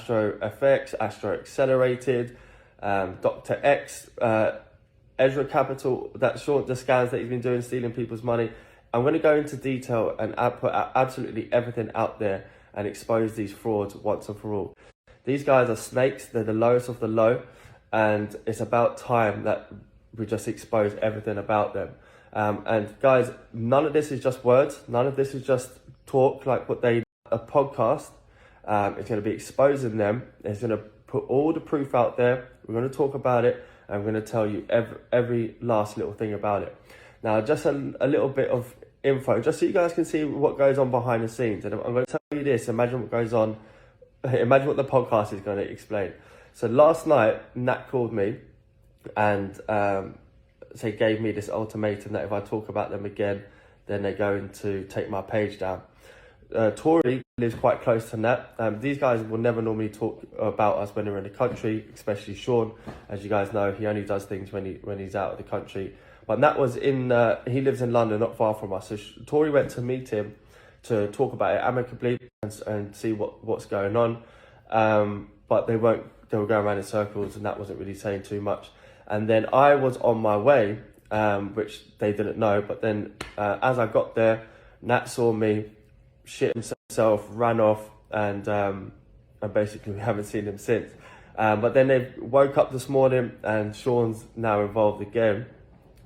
Astro FX, Astro Accelerated, Dr. X, Ezra Capital, the scams that he's been doing, stealing people's money. I'm going to go into detail and put absolutely everything out there and expose these frauds once and for all. These guys are snakes. They're the lowest of the low, and it's about time that we just expose everything about them. And guys, none of this is just words. None of this is just talk like what they a podcast. It's going to be exposing them. It's going to put all the proof out there. We're going to talk about it. And I'm going to tell you every last little thing about it. Now, just a little bit of info, just so you guys can see what goes on behind the scenes. And I'm going to tell you this. Imagine what goes on. Imagine what the podcast is going to explain. So last night, Nat called me and so he gave me this ultimatum that if I talk about them again, then they're going to take my page down. Tori lives quite close to Nat. These guys will never normally talk about us when they're in the country, especially Shaun. As you guys know, he only does things when he's out of the country. But Nat was he lives in London, not far from us. So Tori went to meet him to talk about it amicably and see what's going on. But they were going around in circles and Nat wasn't really saying too much. And then I was on my way, which they didn't know. But then as I got there, Nat saw me, shit himself, ran off, and basically we haven't seen him since. But then they woke up this morning and Shaun's now involved again,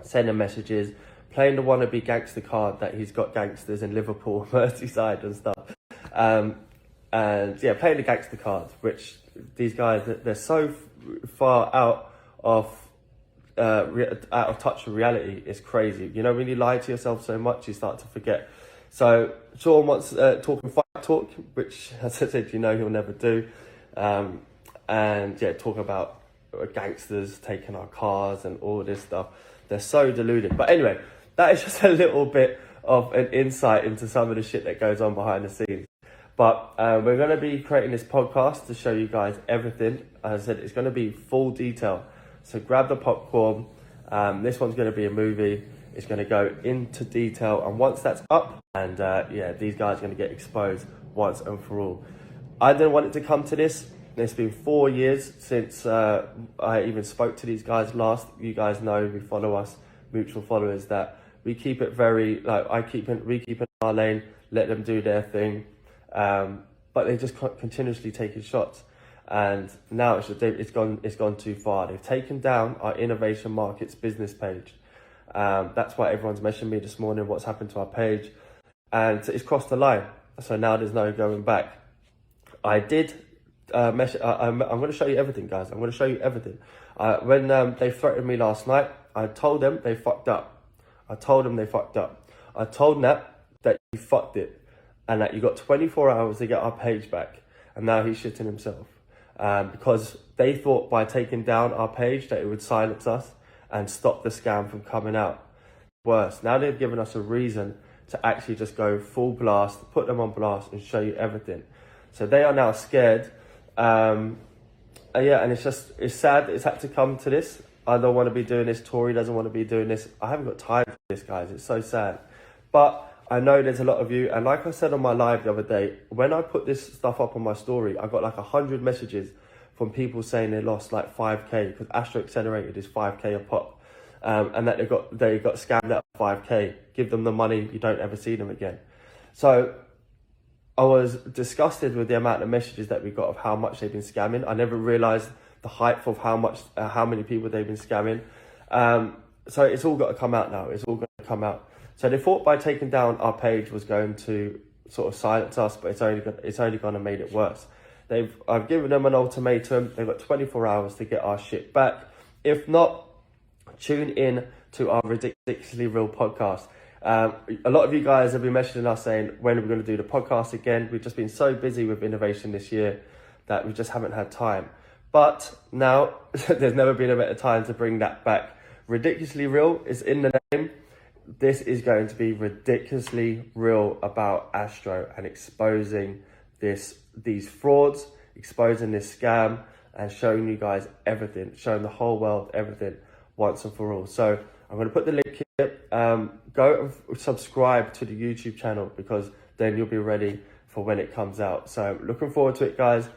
sending messages, playing the wannabe gangster card that he's got gangsters in Liverpool, Merseyside and stuff. And yeah, playing the gangster card, which these guys, they're so far out of touch with reality, it's crazy. You know, when you lie to yourself so much, you start to forget. So Shaun wants talking fight talk, which, as I said, you know he'll never do. And yeah, talk about gangsters taking our cars and all this stuff. They're so deluded. But anyway, that is just a little bit of an insight into some of the shit that goes on behind the scenes. But we're going to be creating this podcast to show you guys everything. As I said, it's going to be full detail. So grab the popcorn. This one's going to be a movie. It's going to go into detail. And once that's up, and yeah, these guys are going to get exposed once and for all. I didn't want it to come to this. It's been 4 years since I even spoke to these guys last. You guys know, we follow us, mutual followers, that we keep it very, like, we keep in our lane, let them do their thing. But they just continuously taking shots. And now it's gone too far. They've taken down our Innovation Markets business page. That's why everyone's messaging me this morning, what's happened to our page. And it's crossed the line. So now there's no going back. I did I'm going to show you everything, guys. I'm going to show you everything. When they threatened me last night, I told them they fucked up. I told Nat that he fucked it and that you got 24 hours to get our page back. And now he's shitting himself. Because they thought by taking down our page that it would silence us and stop the scam from coming out. Worse, now they've given us a reason to actually just go full blast, put them on blast and show you everything. So they are now scared. Yeah, and it's sad it's had to come to this. I don't want to be doing this. Tori doesn't want to be doing this. I haven't got time for this, guys. It's so sad. But I know there's a lot of you. And like I said on my live the other day, when I put this stuff up on my story, I got like 100 messages from people saying they lost like 5K because Astro Accelerated is 5K a pop. And that they got scammed out of 5K. Give them the money, you don't ever see them again. So I was disgusted with the amount of messages that we got of how much they've been scamming. I never realised the height of how many people they've been scamming. So it's all got to come out now. It's all going to come out. So they thought by taking down our page was going to sort of silence us, but it's only going to make it worse. I've given them an ultimatum. They've got 24 hours to get our shit back. If not, tune in to our Ridiculously Real podcast. A lot of you guys have been messaging us saying, when are we going to do the podcast again? We've just been so busy with innovation this year that we just haven't had time. But now, there's never been a better time to bring that back. Ridiculously Real is in the name. This is going to be ridiculously real about Astro and exposing these frauds, exposing this scam, and showing you guys everything, showing the whole world everything once and for all. So I'm going to put the link here. Go and subscribe to the YouTube channel because then you'll be ready for when it comes out. So looking forward to it, guys.